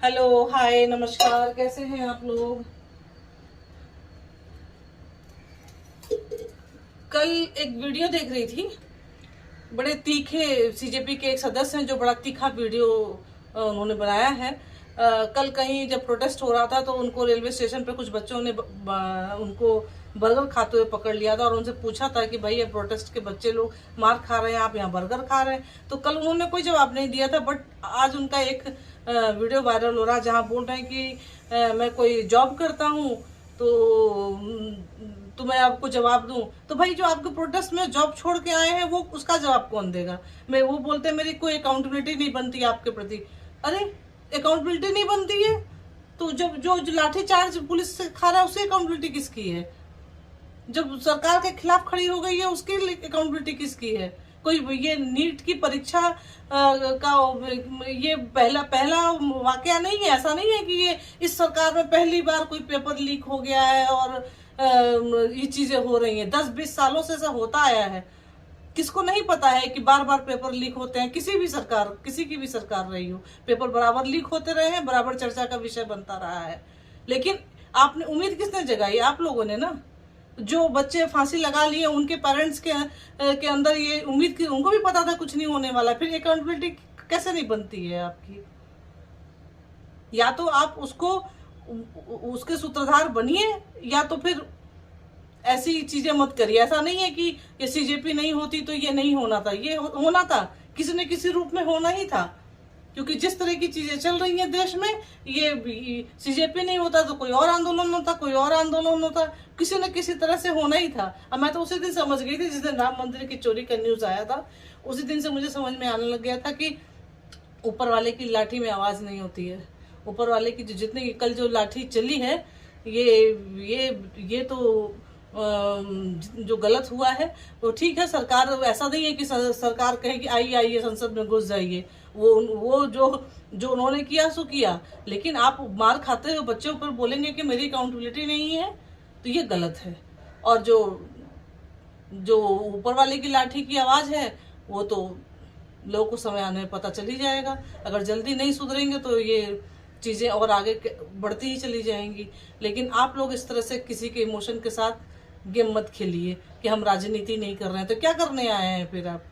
Hello, हाय, नमस्कार। कैसे हैं आप लोग? कल एक वीडियो देख रही थी। बड़े तीखे सीजेपी के एक सदस्य हैं जो बड़ा तीखा वीडियो उन्होंने बनाया है। कल कहीं जब प्रोटेस्ट हो रहा था तो उनको रेलवे स्टेशन पे कुछ बच्चों ने उनको बर्गर खाते हुए पकड़ लिया था और उनसे पूछा था कि भाई ये प्रोटेस्ट के बच्चे लोग मार खा रहे हैं, आप यहाँ बर्गर खा रहे हैं। तो कल उन्होंने कोई जवाब नहीं दिया था, बट आज उनका एक वीडियो वायरल हो रहा है जहाँ बोल रहे हैं कि मैं कोई जॉब करता हूँ तो मैं आपको जवाब दूं। तो भाई जो आपके प्रोटेस्ट में जॉब छोड़ के आए हैं वो उसका जवाब कौन देगा? मैं वो बोलते हैं मेरी कोई अकाउंटेबिलिटी नहीं बनती आपके प्रति। अरे, अकाउंटेबिलिटी नहीं बनती है तो जब जो लाठी चार्ज पुलिस से खा रहा है उसकी अकाउंटेबिलिटी किसकी है? जब सरकार के खिलाफ खड़ी हो गई है उसकी अकाउंटेबिलिटी किसकी है? कोई ये नीट की परीक्षा का ये पहला पहला वाकया नहीं है। ऐसा नहीं है कि ये इस सरकार में पहली बार कोई पेपर लीक हो गया है और ये चीजें हो रही हैं। 10-20 सालों से ऐसा होता आया है। किसको नहीं पता है कि बार बार पेपर लीक होते हैं? किसी भी सरकार, किसी की भी सरकार रही हो, पेपर बराबर लीक होते रहे हैं, बराबर चर्चा का विषय बनता रहा है। लेकिन आपने उम्मीद किसने जगाई? आप लोगों ने ना। जो बच्चे फांसी लगा लिए उनके पेरेंट्स के अंदर ये उम्मीद की, उनको भी पता था कुछ नहीं होने वाला, फिर अकाउंटेबिलिटी कैसे नहीं बनती है आपकी? या तो आप उसको उसके सूत्रधार बनिए या तो फिर ऐसी चीजें मत करिए। ऐसा नहीं है कि ये सीजेपी नहीं होती तो ये नहीं होना था, ये होना था, किसी न किसी रूप में होना ही था। क्योंकि जिस तरह की चीजें चल रही हैं देश में, ये सीजेपी नहीं होता तो कोई और आंदोलन होता, कोई और आंदोलन होता, किसी न किसी तरह से होना ही था। अब मैं तो उसी दिन समझ गई थी जिस दिन राम मंदिर की चोरी का न्यूज आया था, उसी दिन से मुझे समझ में आने लग गया था कि ऊपर वाले की लाठी में आवाज नहीं होती है। ऊपर वाले की जितनी कल जो लाठी चली है, ये तो जो गलत हुआ है वो ठीक है। सरकार ऐसा नहीं है कि सरकार कहे कि आइए आइए संसद में घुस जाइए। वो जो उन्होंने किया सो किया। लेकिन आप मार खाते हुए बच्चों पर बोलेंगे कि मेरी अकाउंटेबिलिटी नहीं है, तो ये गलत है। और जो जो ऊपर वाले की लाठी की आवाज है वो तो लोगों को समय आने में पता चल ही जाएगा। अगर जल्दी नहीं सुधरेंगे तो ये चीजें और आगे बढ़ती ही चली जाएंगी। लेकिन आप लोग इस तरह से किसी के इमोशन के साथ गेम मत खेलिए कि हम राजनीति नहीं कर रहे हैं। तो क्या करने आए हैं फिर आप?